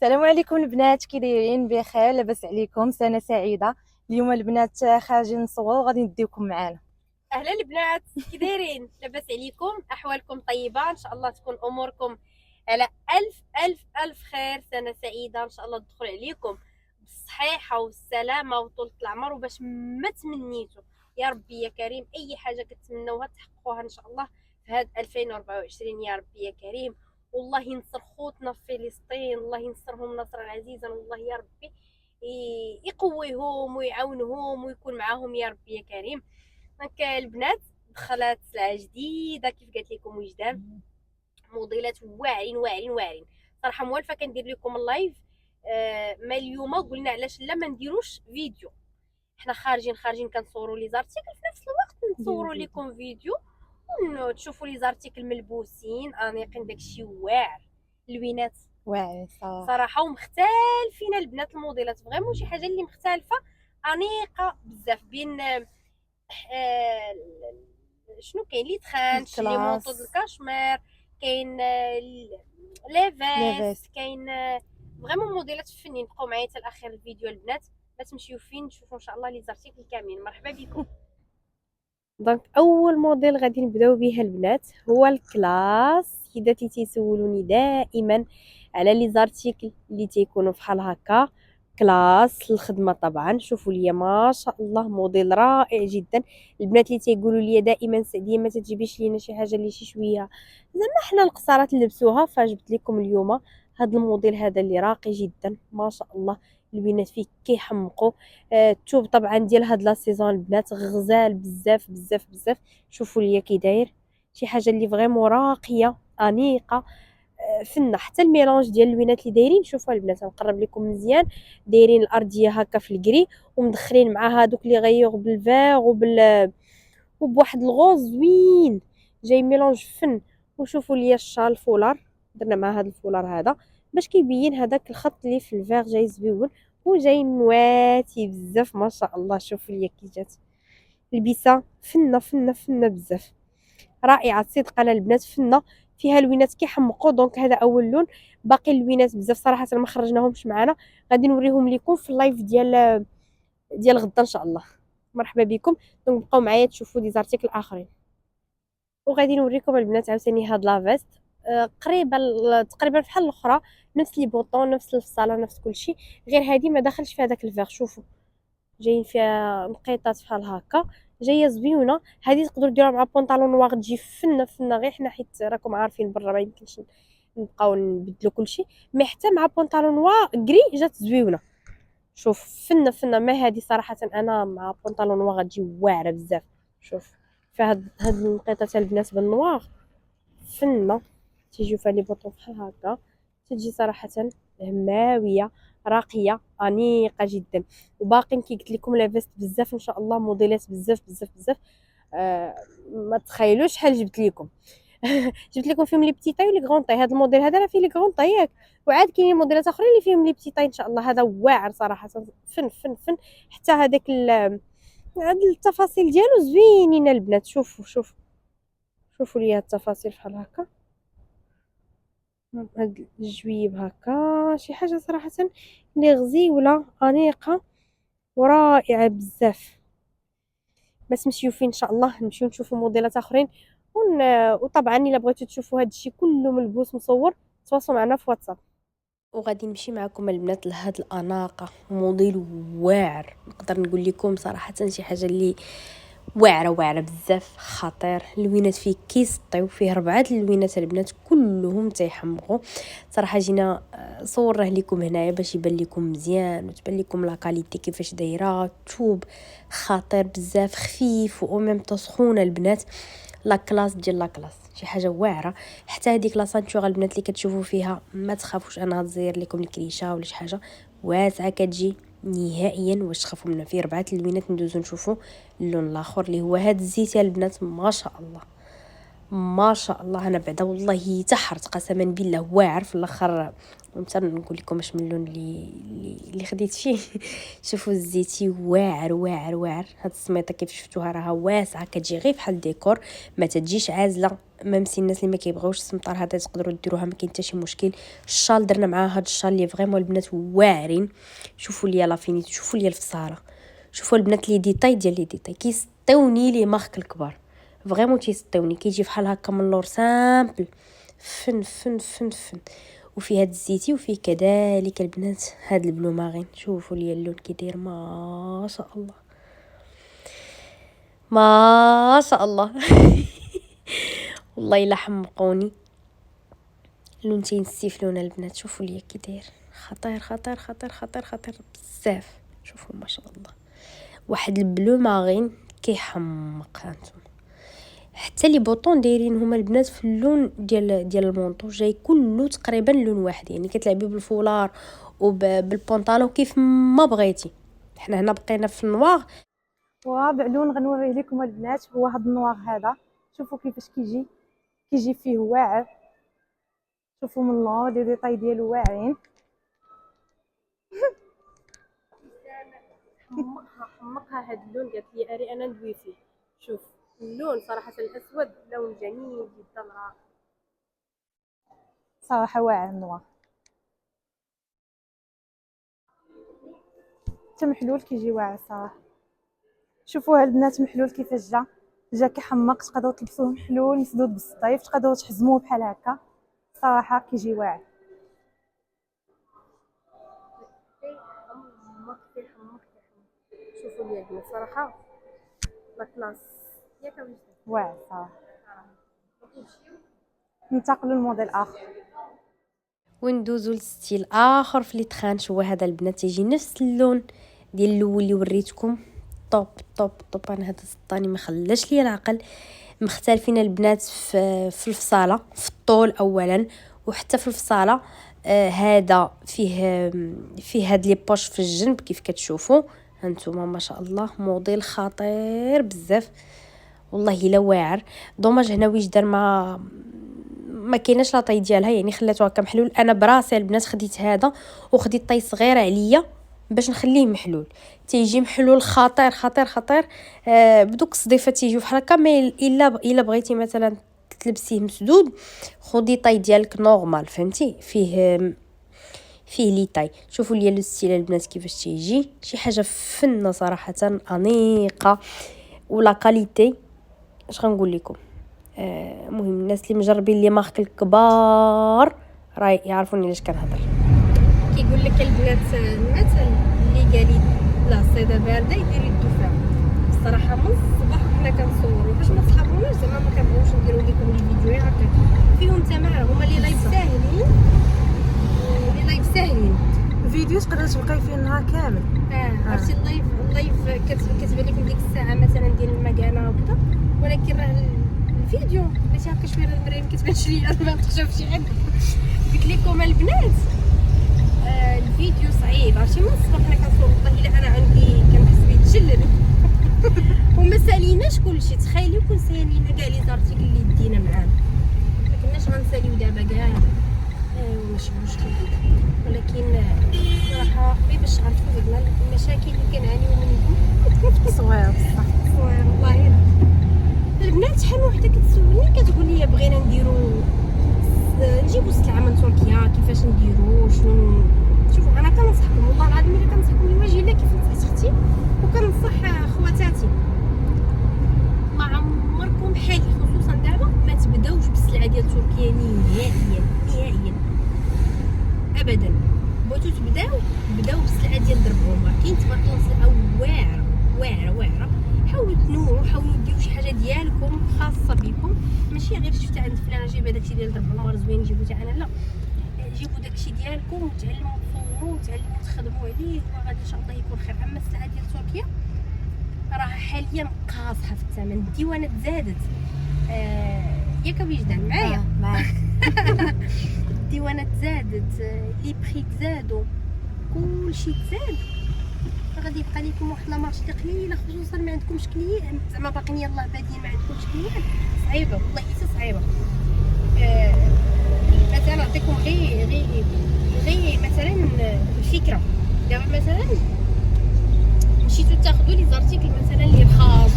السلام عليكم البنات، كي دايرين؟ بخير؟ لاباس عليكم؟ سنه سعيده. اليوم البنات خارجين نصوروا وغادي نديوكم معنا. اهلا البنات، كي دايرين؟ لاباس عليكم؟ احوالكم طيبه؟ ان شاء الله تكون اموركم على الف الف الف خير. سنه سعيده ان شاء الله تدخل عليكم بالصحيحه والسلامه وطولة العمر، وباش ما تمنيتوا يا ربي يا كريم اي حاجه كتمنوها تحققوها ان شاء الله في هذا 2024 يا ربي يا كريم. والله ينصر خوتنا في فلسطين، الله ينصرهم نصرا عزيزا، والله يا ربي يقويهم ويعاونهم ويكون معاهم يا ربي يا كريم. دونك البنات دخلت سلعه جديده كيف قالت لكم وجدان، موديلات واعرين واعرين واعرين صراحه. موالفه كندير لكم اللايف. ما اليوم قلنا علاش لا ما نديروش فيديو. حنا خارجين كنصوروا لي زارتيكل في نفس الوقت نصوروا لكم فيديو تشوفوا لي زارتيكل ملبوسين انيقين، داكشي واعر لوينات واعر صح. صراحه ومختلفين البنات. الموديلات فريمون شي حاجه اللي مختلفه انيقه بزاف بين آه، شنو كاين لي تخانش لي مونطو د الكلاس الكاشمير، كاين لي فيست، كاين فريمون موديلات فنين. بقاو معايا حتى لاخر الفيديو البنات، ما تمشيو فين نشوفوا ان شاء الله لي زارتيكل كاملين. مرحبا بكم. دونك اول موديل غادي نبداو به البنات هو الكلاس. حيداتي تيسولوني دائما على لي زارتيكل اللي تيكونوا بحال هكا كلاس الخدمه. طبعا شوفوا ليا ما شاء الله موديل رائع جدا. البنات اللي تيقولوا لي دائما سعديه ما تجيبيش لينا شي حاجه اللي شي شويه زعما حنا القصارات نلبسوها، فجبت لكم اليوم هذا الموديل هذا اللي راقي جدا ما شاء الله. البنات فيه كيحمقوا. الثوب طبعا ديال هاد لا سيزون البنات غزال بزاف بزاف بزاف. شوفوا ليا كي داير، شي حاجه اللي فريمون راقيه انيقه. فينا حتى الميلانج ديال اللوينات اللي دايرين. شوفوا البنات نقرب لكم مزيان، دايرين الارضيه هكا في الكري ومدخلين مع هادوك لي غيور بالفيغ وبواحد الغوز زوين، جاي ميلانج فن. وشوفوا ليا الشال فولار، درنا مع هذا الفولار هذا باش كيبين هذاك الخط اللي في الفيغ جاي زويون وجاي نواتي بزاف ما شاء الله. شوفوا ليا كي جات البسه فنه فنه فنه بزاف رائعه صدق. انا البنات فنه فيها لوينات كيحمقوا. دونك هذا اول لون، باقي اللوينات بزاف صراحه ما خرجناهمش معنا، غادي نوريهم لكم في اللايف ديال غدا ان شاء الله. مرحبا بكم. دونك بقاو معايا تشوفوا دي زارتيكل اخرين، وغادي نوريكم البنات عاوتاني هاد لافيست قريبه تقريبا بحال الاخرى، نفس لي بوطون نفس الفصاله نفس كلشي، غير هادي ما دخلش فيها داك الفيغ. شوفوا جايين فيها نقيطات بحال هكا، جايه زويونه. هذه تقدروا ديروها مع بونطالون واغ تجي فنه فنه، غير حنا حيت راكم عارفين برا ما يمكنش نبقاو نبدلو كلشي، مي حتى مع بونطالون كري جات زويونه. شوف فنه فنه. ما هذه صراحه انا مع بونطالون واغ تجي واعره بزاف. شوف فيها هاد النقيطات البنات بالنواغ فنه، تيجيو فيها لي بوطون بحال هكا، تجي صراحه هماويه راقيه انيقه جدا. وباقي كي قلت لكم لا فيست بزاف ان شاء الله، موديلات بزاف بزاف بزاف. آه ما تخيلوش شحال جبت لكم. جبت لكم فيهم لي بتي طاي ولي غون طاي. هذا الموديل هذا راه فيه لي غون طاي ياك، وعاد كاينين موديلات اخرين اللي فيهم لي بتي طاي ان شاء الله. هذا واعر صراحه فن فن فن. حتى هذاك هاد التفاصيل ديالو زوينين البنات. شوفوا لي هاد التفاصيل بحال هكا، هاد الجويب هكا شي حاجه صراحه اللي غزيوله انيقه ورائعه بزاف. ما تمشيو فين ان شاء الله نمشيو نشوفوا موديلات اخرين وطبعا الا بغيتو تشوفوا هذا الشيء كله ملبوس مصور تواصلوا معنا في واتساب. وغادي نمشي معكم البنات لهاد الاناقه، موديل واعر. نقدر نقول لكم صراحه شي حاجه اللي واعره واعره بزاف خطير. اللوينات فيه كيسطيو، فيه 4 اللوينات البنات كلهم تيحمقوا صراحه. جينا صورناه لكم هنايا باش يبان لكم مزيان وتبان لكم لا كاليتي كيفاش دايره. توب خطير بزاف خفيف و ميم سخونه البنات. لا كلاس ديال لا كلاس شي حاجه واعره. حتى هذيك لا سانتور البنات اللي كتشوفوا فيها ما تخافوش انا غزير لكم الكريشه ولا شي حاجه واسعه كتجي نهائيا واش تخافوا منها. فيه 4 اللوينات. ندوزو نشوفوا اللون الاخر اللي هو هاد الزيت يا البنات ما شاء الله ما شاء الله. انا بعدا والله تحرت قسما بالله، واعر في الاخر. ومتى نقول لكم واش من اللون اللي خديت فيه. شوفوا الزيتي واعر واعر واعر. هاد السميطه كيف شفتوها راها واسعه، كتجي غير بحال ديكور، ما تجيش عازله. ميمسي الناس اللي ما كيبغيوش السمطار هذا تقدروا ديروها، ما كاين حتى شي مشكل. الشال درنا معاه هاد الشال اللي فريمون البنات واعرين. شوفوا ليا لافينيت، شوفوا ليا الفصاله، شوفوا البنات لي ديتاي ديال لي ديتاي كيسطيوني لي مارك الكبار فريمون تيسطيوني. كيجي بحال هكا من اللور سامبل فن فن فن فن. وفي هاد الزيتي وفيه كذلك البنات هاد البلو مارين. شوفوا لي اللون كي داير ما شاء الله ما شاء الله. والله الا حمقوني لون تينسيف لون البنات. شوفوا لي كي داير خطير خطير خطير خطير خطير بزاف. شوفوا ما شاء الله واحد البلو مارين كيحمق. هانتوما حتى لي بوطون دايرين هما البنات في اللون ديال المونطو، جاي كله تقريبا لون واحد، يعني كتلعبي بالفولار وبالبونطالون كيف ما بغيتي. حنا هنا بقينا في النوار. ورابع لون غنوريه لكم البنات هو هذا النوار هذا. شوفوا كيفاش كيجي فيه واعر. شوفوا من اللور لي ديطاي ديالو واعرين. حمقها هاد اللون، قالت لي اري انا ندوي فيه. شوف اللون صراحه الاسود لون جميل جدا، رائع صراحه واعر النوار. حتى محلول كيجي واعر صراحه. شوفوا البنات محلول كيفاش جا كيحمق. تقدروا تلبسوه محلول مسدود بالصيف، تقدروا تحزموه بحال هكا. صراحه كيجي واعر. شوفوا لي البنات صراحه لا كلاس ياك واعر صراحه. ننتقلوا لموديل اخر وندوزو لستيل اخر في لي تخانش. هو هذا البنات تيجي نفس اللون ديال الاول اللي وريتكم. طوب طوب طوب. انا هذا سطاني ما خلاش ليا العقل. مختلفين البنات في الفصاله، في الطول اولا، وحتى في الفصاله. هذا فيه هاد لي بوش في الجنب كيف كتشوفوا هانتوما ما شاء الله. موديل خطير بزاف والله الا واعر. دوماج هنا وجدان ما كايناش لاطاي ديالها، يعني خلاتو هكا محلول. انا براسي البنات خديت هذا وخديت طاي صغير عليا باش نخليه محلول. تيجي محلول خطير خطير خطير. بدوك الصديفه تيجيو بحال هكا. ما الا بغيتي مثلا تلبسيه مسدود خدي طاي ديالك نورمال، فهمتي؟ فيه لي طاي. شوفوا لي لو ستيل البنات كيفاش تيجي. شي حاجه فنه صراحه انيقه ولا كاليتي. اش غنقول لكم. مهم الناس اللي مجربين لي مارك الكبار راه يعرفوني علاش كنهضر. كيقول لك البنات المثل اللي قالي لا الصيده بارده يدير يدو فيها. الصراحه من الصباح كنا كنصوروا باش ما تصحابوناش، زعما ما كنبغيوش نديروا لكم لي فيديوهات هكا فيهم تماره. هما اللي لايف ساهلين اللي لايف ساهلين. الفيديو تقدر تبقاي فيه النهار كامل. عرفتي اللايف كتبان لكم ديك الساعه مثلا ديال المكانه وكذا، ولكن راه الفيديو ماشي هكا شويه المرايه ما كتبانش ليا ما تخشاوش شي حد. قلت لكم البنات الفيديو صعيب. عرفتي من الصباح حنا كنصور والله الا انا عندي كنحس بيتجلد وما ساليناش كلشي. تخيلوا كون سالينا كاع لي زارتيكل اللي دينا معانا، ما كناش غنساليو دابا كاع. ماشي مشكل، ولكن صراحه غير باش عرفتوا زعما المشاكل اللي كنعانيو منهم. صوير بصح صوير والله. البنات شحال وحده كتسولني كتقول لي بغينا نجيبو السلعه من تركيا كيفاش نديرو شنو. شوفوا انا كنصحكم والله العظيم الا كنصحكم لوجه الله كيف نصحت اختي وكنصح خواتاتي. ما عمركم حالي خصوصا دابا ما تبداوش بالسلعه ديال تركيا نهائيا نهائيا ابدا. بغيتو بداو بالسلعه ديال درب عمر. كاين تبارك سلعه واعره واعره واعره. حاولوا تنوعوا، حاولوا ديروا شي حاجه ديالكم خاصه بكم، ماشي غير شفت عند فلان جايبه داكشي ديال درب عمر زوين جيبو حتى انا. لا، جيبوا داكشي ديالكم وتعلموا تصوروا وتعلموا تخدموا عليه وغادي ان شاء الله يكون خير. اما السلعه ديال تركيا راه حاليا قاصحه في الثمن. الديوانات زادت. ياك وجدان معايا؟ معاك. الديوانات زادت، لي بري تزادوا، كلشي تزاد. غادي يبقى لكم واحد لا مارشي قليله، خصوصا ما عندكمش كليان، زعما باقيين يلاه بادين ما عندكمش كليان، صعيبه والله حتى صعيبه. مثلا نعطيكم غير مثلا الفكره. دابا مثلا مشيتو تاخذوا لي زارتيكل مثلا اللي خاص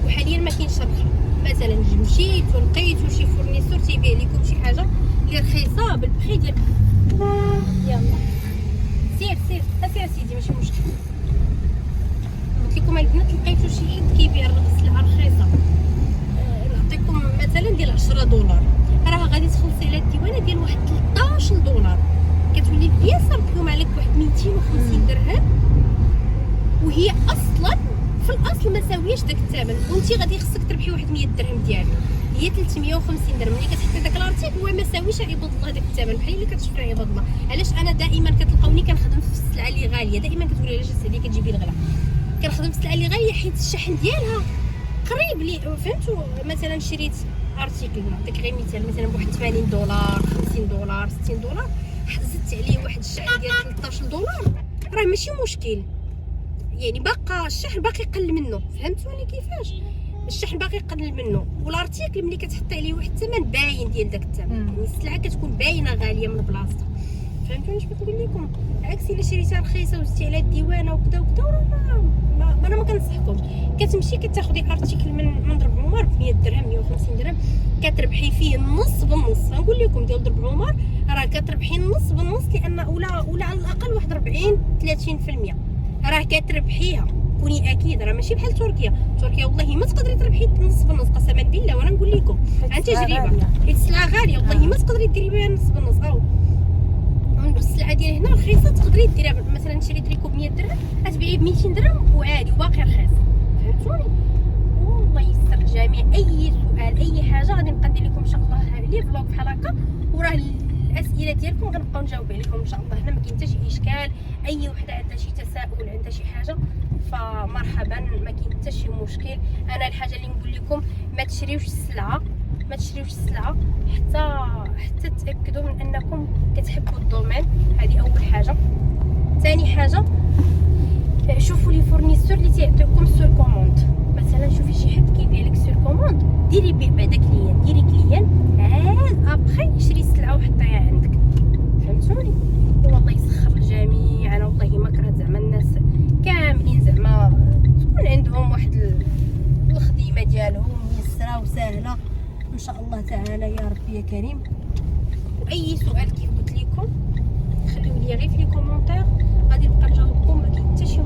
وحاليا ما كاينش ربح، مثلا مشيتو لقيتو شي فورنيسور تيبيع لكم شي حاجه اللي رخيصه بالبخي ديال يلا سير سيدي ماشي مشكل. قلت لكم البنات لقيتو شي حد كيبيع السلعه رخيصه، نعطيكم مثلا ديال $10 راه غادي تخلصي على الديوانه ديال واحد $13، كتولي البياسه ربحهم عليك واحد 250 درهم، وهي اصلا في الاصل ما ساوياش داك الثمن، وانت غادي خصك تربحي واحد 100 درهم ديالك، هي 350 درهم. ملي كتحطي داك الارتيكل هو ما ساويش عباد الله داك الثمن، بحال اللي كتشفري عباد الله. علاش انا دائما كتلقاوني كنخدم في السلعه اللي غاليه، دائما كتقولي علاش السلعه اللي كتجيبي الغلا، كنخدم في السلعه اللي غاليه حيت الشحن ديالها قريب لي. فهمتوا؟ مثلا شريت ارتيكل نعطيك غير مثال، مثلا بواحد $80 $50 $60، زدت عليه واحد الشحن ديال $13 راه ماشي مشكل، يعني باقا الشحن باقي قل منه. فهمتوني كيفاش؟ الشحن باقي قل منه، والارتيكل ملي كتحطي عليه واحد الثمن باين ديال داك الثمن، يعني السلعه كتكون باينه غاليه من بلاصتها. فهمتوني اش بغيت نقول لكم؟ عكس الا شريتها رخيصه وزدتي على الديوانه وكذا وكذا، انا ما كنصحكمش. كتمشي كتاخدي ارتيكل من ضرب عمر ب 100 درهم 150 درهم، كتربحي فيه النص بالنص. غنقول لكم ديال ضرب عمر راه كتربحي النص بالنص، لان ولا على الاقل واحد 40 30% راه كتربحيها. كوني اكيد، راه ماشي بحال تركيا والله ما تقدري تربحي النص بالنص قسما بالله، وانا نقول لكم عن تجربه، حيت السلعه غاليه والله ما تقدري ديري بها النص بالنص. او السلعه ديال هنا رخيصه تقدري ديريها، مثلا شريت ليكو ب 100 درهم غتبيعيه ب 200 درهم وعادي وباقي رخيص. فهمتوني؟ والله يسر الجميع. اي سؤال اي حاجه غادي نبقى ندير لكم ان شاء الله لي فلوق بحال هكا، وراه الاسئله ديالكم غنبقاو نجاوب عليكم ان شاء الله. هنا ما كاين حتى شي اشكال، اي وحده عندها شي تساؤل عندها شي حاجه فمرحبا، ما كاين حتى شي مشكل. انا الحاجه اللي نقول لكم ما تشريوش السلعه حتى تاكدوا من انكم كتحبوا الدومين. هذه اول حاجه. ثاني حاجه شوفوا لي فورنيسور اللي تيعطيوكم سور كوموند. مثلا شوفي شي حد كيبيع لك سور كوموند، ديري بيه بعدا كليان، ديري كليان عاد ابخي شري السلعه وحطيها عندك. فهمتوني؟ والله يسخر الجميع. انا والله ما كرهت زعما الناس كاملين زعما تكون عندهم واحد الخدمه ديالهم ميسره وسهله ان شاء الله تعالى يا ربي يا كريم. واي سؤال كيف قلت لكم خليو لي غير في لي كومونتير، غادي نبقى نجاوبكم، ما كاين حتى شي